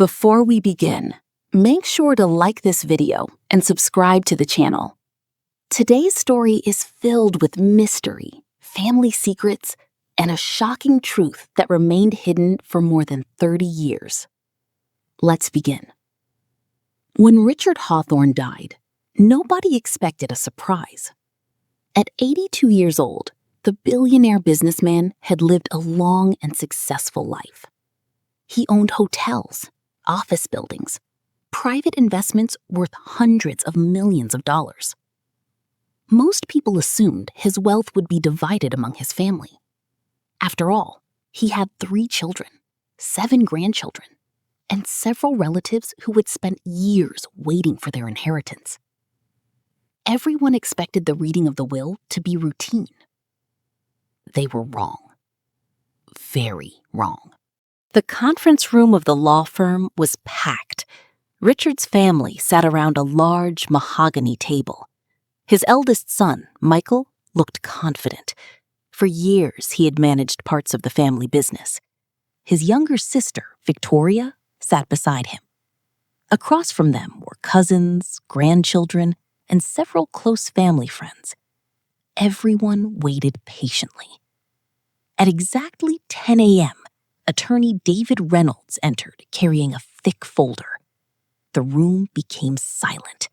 Before we begin, make sure to like this video and subscribe to the channel. Today's story is filled with mystery, family secrets, and a shocking truth that remained hidden for more than 30 years. Let's begin. When Richard Hawthorne died, nobody expected a surprise. At 82 years old, the billionaire businessman had lived a long and successful life. He owned hotels, office buildings, private investments worth hundreds of millions of dollars. Most people assumed his wealth would be divided among his family. After all, he had 3 children, 7 grandchildren, and several relatives who had spent years waiting for their inheritance. Everyone expected the reading of the will to be routine. They were wrong. Very wrong. The conference room of the law firm was packed. Richard's family sat around a large mahogany table. His eldest son, Michael, looked confident. For years, he had managed parts of the family business. His younger sister, Victoria, sat beside him. Across from them were cousins, grandchildren, and several close family friends. Everyone waited patiently. At exactly 10 a.m., attorney David Reynolds entered carrying a thick folder. The room became silent.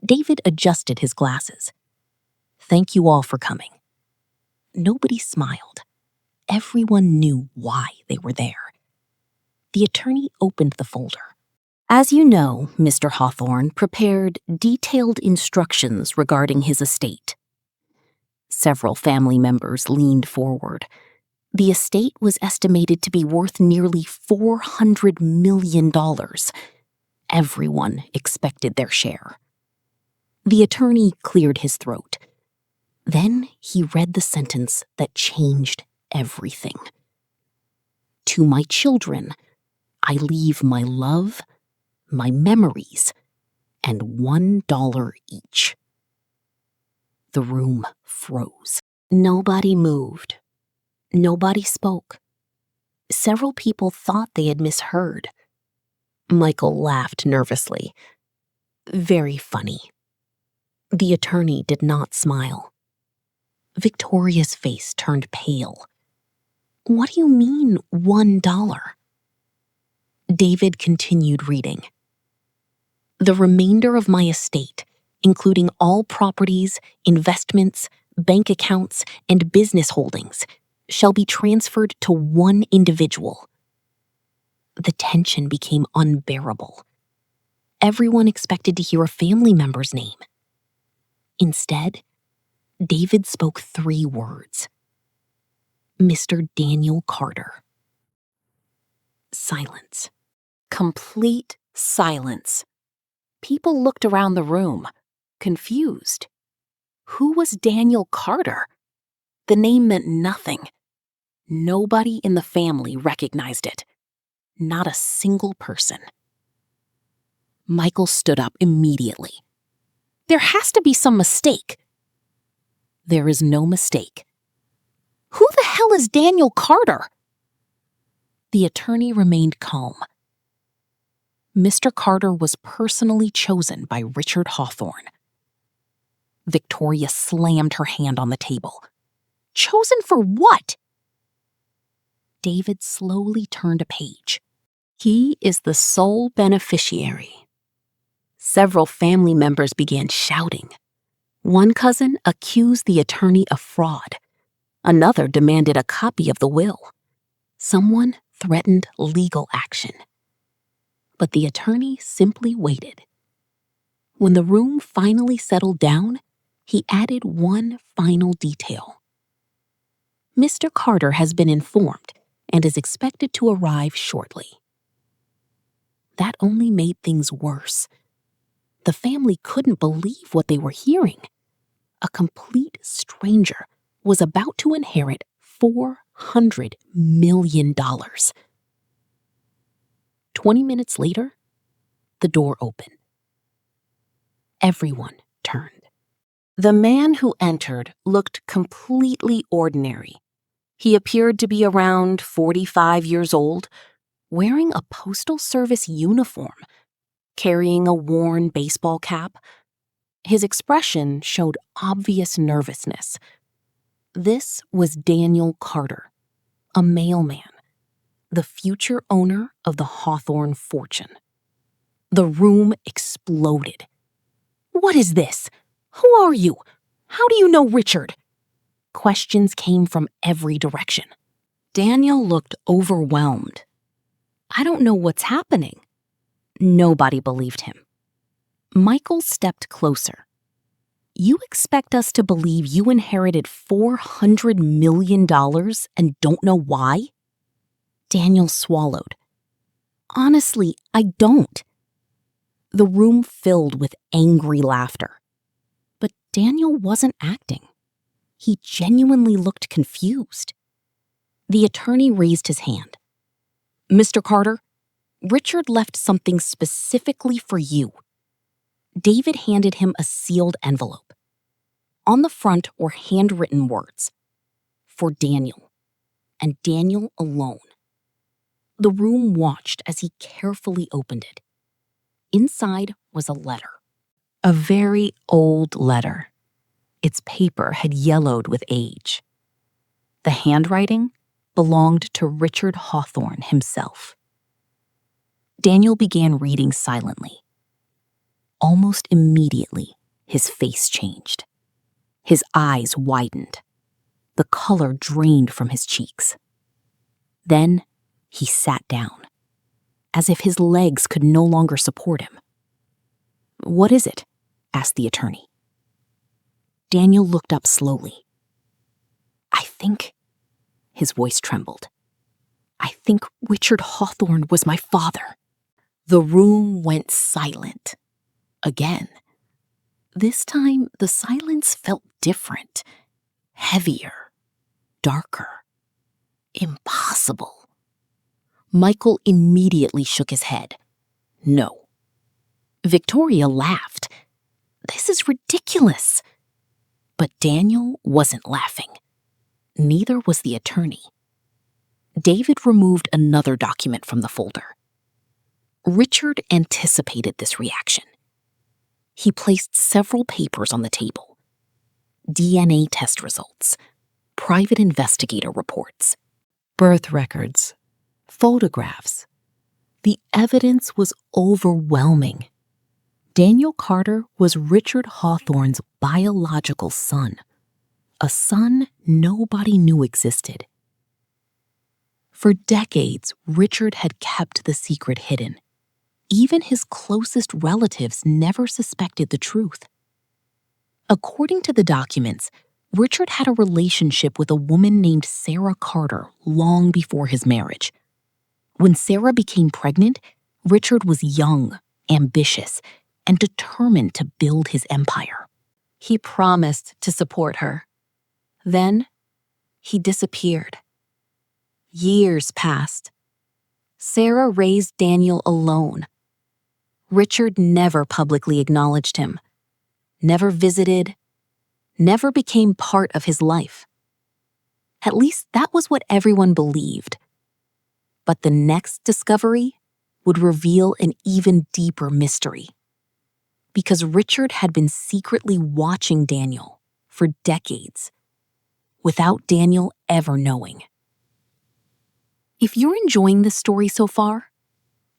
David adjusted his glasses. "Thank you all for coming." Nobody smiled. Everyone knew why they were there. The attorney opened the folder. "As you know, Mr. Hawthorne prepared detailed instructions regarding his estate." Several family members leaned forward. The estate was estimated to be worth nearly $400 million. Everyone expected their share. The attorney cleared his throat. Then he read the sentence that changed everything. "To my children, I leave my love, my memories, and $1 each." The room froze. Nobody moved. Nobody spoke. Several people thought they had misheard. Michael laughed nervously. "Very funny." The attorney did not smile. Victoria's face turned pale. "What do you mean, $1? David continued reading. "The remainder of my estate, including all properties, investments, bank accounts, and business holdings, shall be transferred to one individual." The tension became unbearable. Everyone expected to hear a family member's name. Instead, David spoke 3 words. "Mr. Daniel Carter." Silence. Complete silence. People looked around the room, confused. Who was Daniel Carter? The name meant nothing. Nobody in the family recognized it. Not a single person. Michael stood up immediately. "There has to be some mistake." "There is no mistake." "Who the hell is Daniel Carter?" The attorney remained calm. "Mr. Carter was personally chosen by Richard Hawthorne." Victoria slammed her hand on the table. "Chosen for what?" David slowly turned a page. "He is the sole beneficiary." Several family members began shouting. One cousin accused the attorney of fraud. Another demanded a copy of the will. Someone threatened legal action. But the attorney simply waited. When the room finally settled down, he added one final detail. "Mr. Carter has been informed and is expected to arrive shortly." That only made things worse. The family couldn't believe what they were hearing. A complete stranger was about to inherit $400 million. 20 minutes later, the door opened. Everyone turned. The man who entered looked completely ordinary. He appeared to be around 45 years old, wearing a Postal Service uniform, carrying a worn baseball cap. His expression showed obvious nervousness. This was Daniel Carter, a mailman, the future owner of the Hawthorne fortune. The room exploded. "What is this? Who are you? How do you know Richard?" Questions came from every direction. Daniel looked overwhelmed. "I don't know what's happening." Nobody believed him. Michael stepped closer. "You expect us to believe you inherited $400 million and don't know why?" Daniel swallowed. "Honestly, I don't." The room filled with angry laughter. But Daniel wasn't acting. He genuinely looked confused. The attorney raised his hand. "Mr. Carter, Richard left something specifically for you." David handed him a sealed envelope. On the front were handwritten words, "For Daniel, and Daniel alone." The room watched as he carefully opened it. Inside was a letter. A very old letter. Its paper had yellowed with age. The handwriting belonged to Richard Hawthorne himself. Daniel began reading silently. Almost immediately, his face changed. His eyes widened. The color drained from his cheeks. Then he sat down, as if his legs could no longer support him. "What is it?" asked the attorney. Daniel looked up slowly. "I think," his voice trembled, "I think Richard Hawthorne was my father." The room went silent. Again. This time, the silence felt different, heavier, darker, impossible. Michael immediately shook his head. "No." Victoria laughed. "This is ridiculous." But Daniel wasn't laughing. Neither was the attorney. David removed another document from the folder. Richard anticipated this reaction. He placed several papers on the table. DNA test results, private investigator reports, birth records, photographs. The evidence was overwhelming. Daniel Carter was Richard Hawthorne's biological son, a son nobody knew existed. For decades, Richard had kept the secret hidden. Even his closest relatives never suspected the truth. According to the documents, Richard had a relationship with a woman named Sarah Carter long before his marriage. When Sarah became pregnant, Richard was young, ambitious, and determined to build his empire. He promised to support her. Then, he disappeared. Years passed. Sarah raised Daniel alone. Richard never publicly acknowledged him, never visited, never became part of his life. At least that was what everyone believed. But the next discovery would reveal an even deeper mystery. Because Richard had been secretly watching Daniel for decades, without Daniel ever knowing. If you're enjoying this story so far,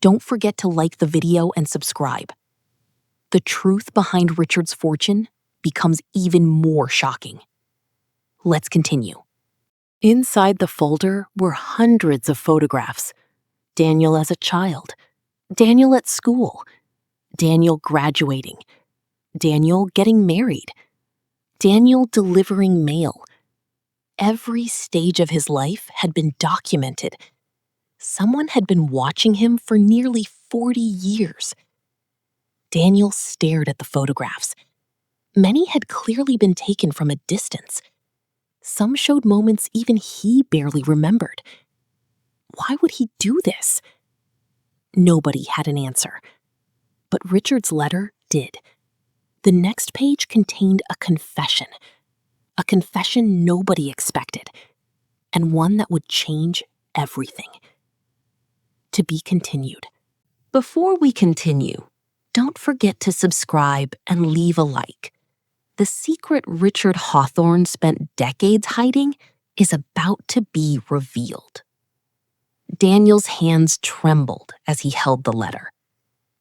don't forget to like the video and subscribe. The truth behind Richard's fortune becomes even more shocking. Let's continue. Inside the folder were hundreds of photographs. Daniel as a child, Daniel at school, Daniel graduating, Daniel getting married, Daniel delivering mail. Every stage of his life had been documented. Someone had been watching him for nearly 40 years. Daniel stared at the photographs. Many had clearly been taken from a distance. Some showed moments even he barely remembered. Why would he do this? Nobody had an answer. But Richard's letter did. The next page contained a confession nobody expected, and one that would change everything. to be continued. Before we continue, don't forget to subscribe and leave a like. The secret Richard Hawthorne spent decades hiding is about to be revealed. Daniel's hands trembled as he held the letter.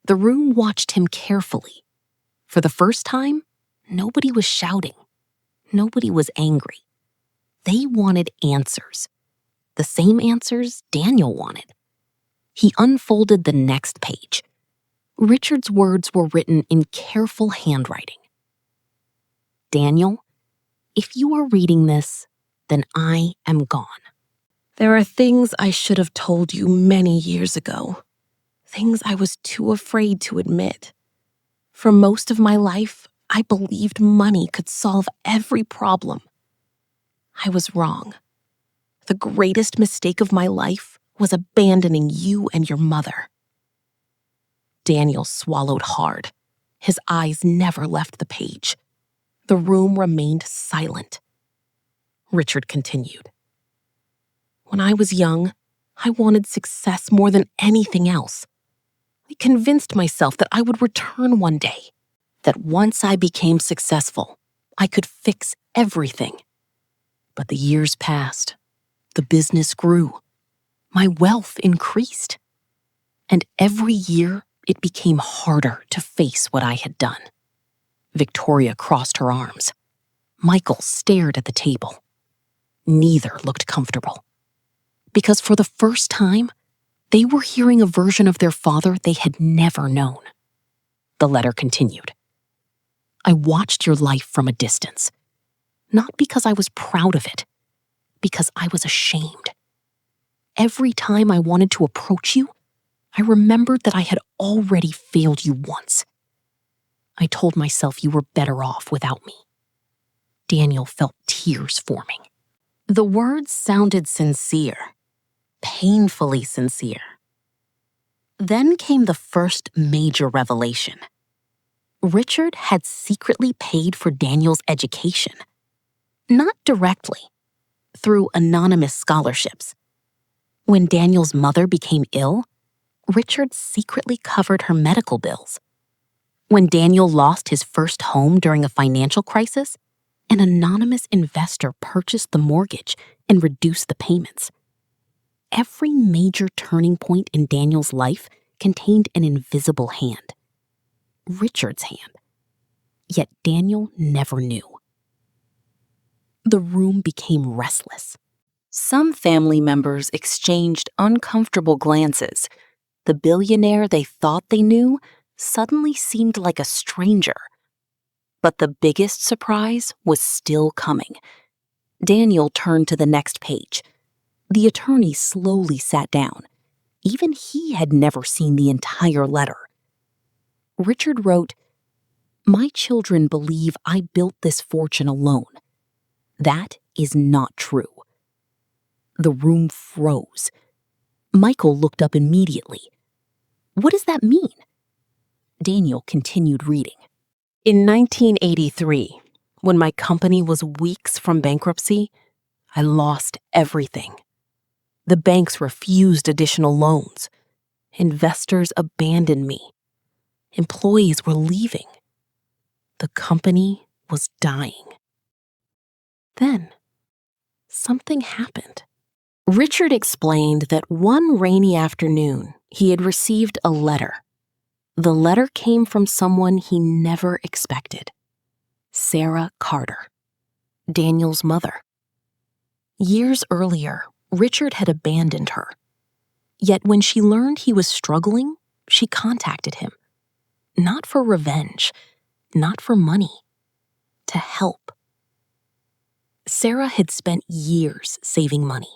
The room watched him carefully. For the first time, nobody was shouting. Nobody was angry. They wanted answers. The same answers Daniel wanted. He unfolded the next page. Richard's words were written in careful handwriting. Daniel, if you are reading this, then I am gone. There are things I should have told you many years ago. Things I was too afraid to admit. For most of my life, I believed money could solve every problem. I was wrong. The greatest mistake of my life was abandoning you and your mother. Daniel swallowed hard. His eyes never left the page. The room remained silent. Richard continued. When I was young, I wanted success more than anything else. I convinced myself that I would return one day, that once I became successful, I could fix everything. But the years passed. The business grew. My wealth increased. And every year, it became harder to face what I had done. Victoria crossed her arms. Michael stared at the table. Neither looked comfortable. Because for the first time, they were hearing a version of their father they had never known. The letter continued. I watched your life from a distance. Not because I was proud of it, because I was ashamed. Every time I wanted to approach you, I remembered that I had already failed you once. I told myself you were better off without me. Daniel felt tears forming. The words sounded sincere, painfully sincere. Then came the first major revelation. Richard had secretly paid for Daniel's education. Not directly, through anonymous scholarships. When Daniel's mother became ill, Richard secretly covered her medical bills. When Daniel lost his first home during a financial crisis, an anonymous investor purchased the mortgage and reduced the payments. Every major turning point in Daniel's life contained an invisible hand. Richard's hand. Yet Daniel never knew. The room became restless. Some family members exchanged uncomfortable glances. The billionaire they thought they knew suddenly seemed like a stranger. But the biggest surprise was still coming. Daniel turned to the next page. The attorney slowly sat down. Even he had never seen the entire letter. Richard wrote, My children believe I built this fortune alone. That is not true. The room froze. Michael looked up immediately. What does that mean? Daniel continued reading. In 1983, when my company was weeks from bankruptcy, I lost everything. The banks refused additional loans. Investors abandoned me. Employees were leaving. The company was dying. Then, something happened. Richard explained that one rainy afternoon, he had received a letter. The letter came from someone he never expected. Sarah Carter, Daniel's mother. Years earlier, Richard had abandoned her. Yet when she learned he was struggling, she contacted him. Not for revenge, not for money, to help. Sarah had spent years saving money,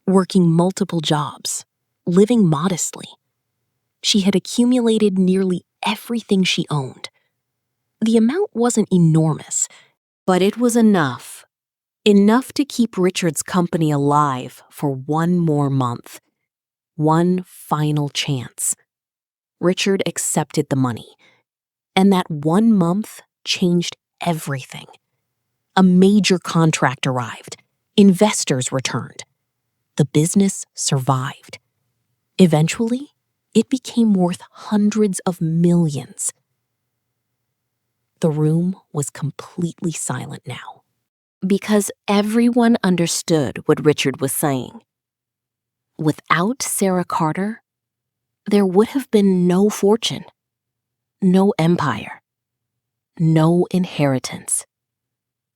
working multiple jobs, living modestly. She had accumulated nearly everything she owned. The amount wasn't enormous, but it was enough. Enough to keep Richard's company alive for one more month. One final chance. Richard accepted the money. And that 1 month changed everything. A major contract arrived. Investors returned. The business survived. Eventually, it became worth hundreds of millions. The room was completely silent now, because everyone understood what Richard was saying. Without Sarah Carter, there would have been no fortune, no empire, no inheritance,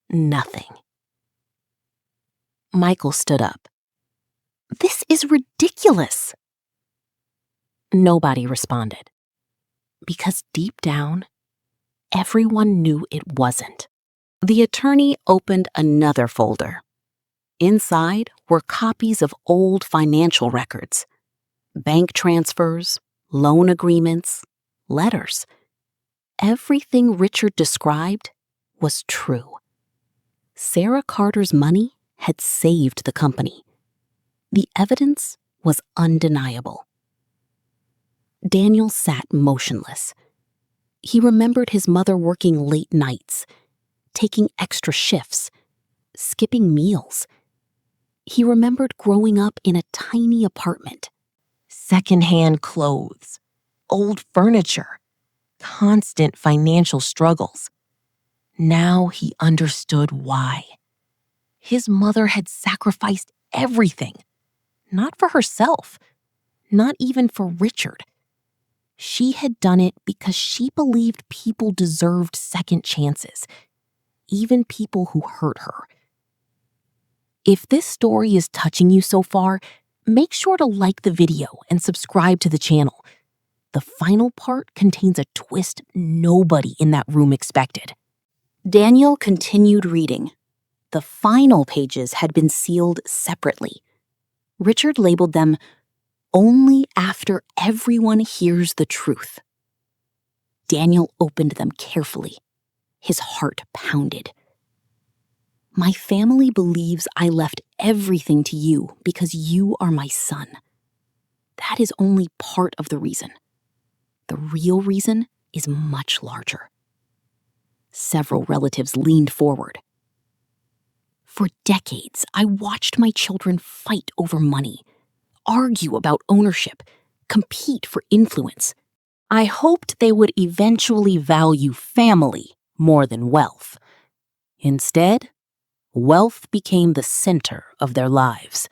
nothing. Michael stood up. "This is ridiculous." Nobody responded, because deep down, everyone knew it wasn't. The attorney opened another folder. Inside were copies of old financial records, bank transfers, loan agreements, letters. Everything Richard described was true. Sarah Carter's money had saved the company. The evidence was undeniable. Daniel sat motionless. He remembered his mother working late nights, taking extra shifts, skipping meals. He remembered growing up in a tiny apartment. Secondhand clothes, old furniture, constant financial struggles. Now he understood why. His mother had sacrificed everything, not for herself, not even for Richard. She had done it because she believed people deserved second chances, even people who hurt her. If this story is touching you so far, make sure to like the video and subscribe to the channel. The final part contains a twist nobody in that room expected. Daniel continued reading. The final pages had been sealed separately. Richard labeled them, "Only after everyone hears the truth." Daniel opened them carefully. His heart pounded. "My family believes I left everything to you because you are my son. That is only part of the reason. The real reason is much larger." Several relatives leaned forward. "For decades, I watched my children fight over money, argue about ownership, compete for influence. I hoped they would eventually value family more than wealth. Instead, wealth became the center of their lives."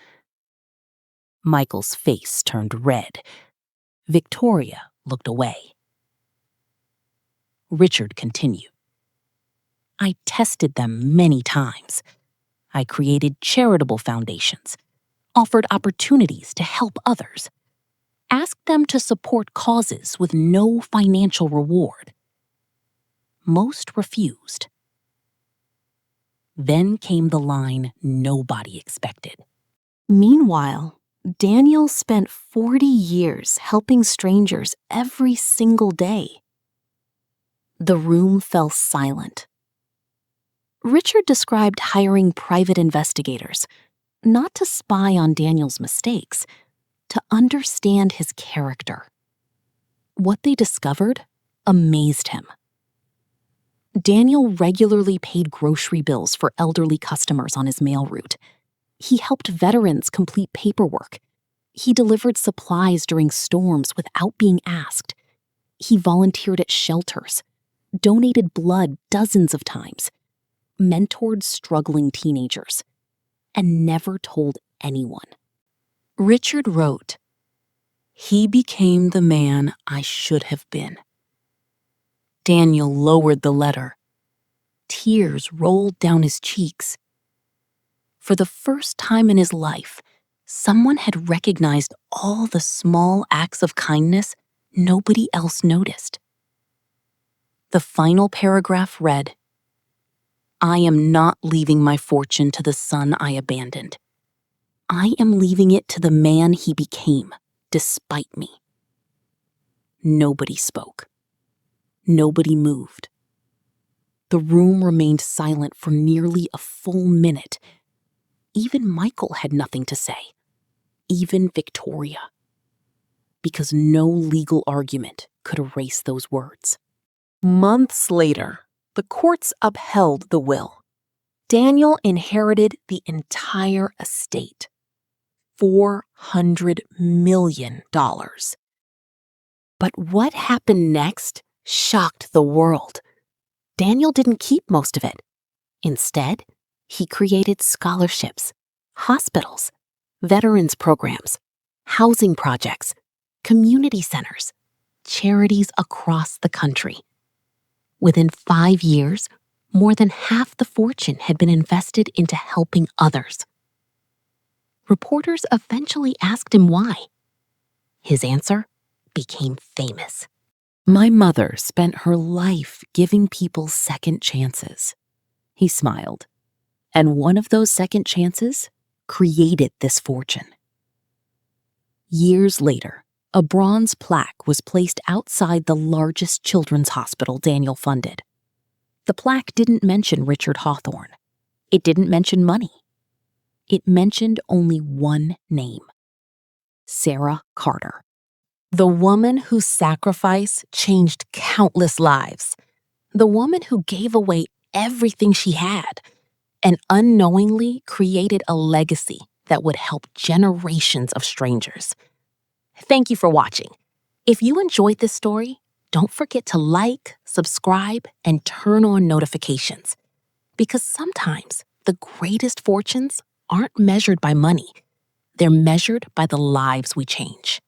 Michael's face turned red. Victoria looked away. Richard continued. "I tested them many times. I created charitable foundations, offered opportunities to help others, asked them to support causes with no financial reward. Most refused. Then came the line nobody expected. Meanwhile, Daniel spent 40 years helping strangers every single day. The room fell silent. Richard described hiring private investigators, not to spy on Daniel's mistakes, to understand his character. What they discovered amazed him. Daniel regularly paid grocery bills for elderly customers on his mail route. He helped veterans complete paperwork. He delivered supplies during storms without being asked. He volunteered at shelters, donated blood dozens of times, mentored struggling teenagers, and never told anyone. Richard wrote, "He became the man I should have been." Daniel lowered the letter. Tears rolled down his cheeks. For the first time in his life, someone had recognized all the small acts of kindness nobody else noticed. The final paragraph read, "I am not leaving my fortune to the son I abandoned. I am leaving it to the man he became, despite me." Nobody spoke. Nobody moved. The room remained silent for nearly a full minute. Even Michael had nothing to say. Even Victoria. Because no legal argument could erase those words. Months later, the courts upheld the will. Daniel inherited the entire estate. $400 million. But what happened next shocked the world. Daniel didn't keep most of it. Instead, he created scholarships, hospitals, veterans programs, housing projects, community centers, charities across the country. Within 5 years, more than half the fortune had been invested into helping others. Reporters eventually asked him why. His answer became famous. "My mother spent her life giving people second chances," he smiled. "And one of those second chances created this fortune." Years later, a bronze plaque was placed outside the largest children's hospital Daniel funded. The plaque didn't mention Richard Hawthorne. It didn't mention money. It mentioned only one name: Sarah Carter. The woman whose sacrifice changed countless lives. The woman who gave away everything she had and unknowingly created a legacy that would help generations of strangers. Thank you for watching. If you enjoyed this story, don't forget to like, subscribe, and turn on notifications. Because sometimes the greatest fortunes aren't measured by money. They're measured by the lives we change.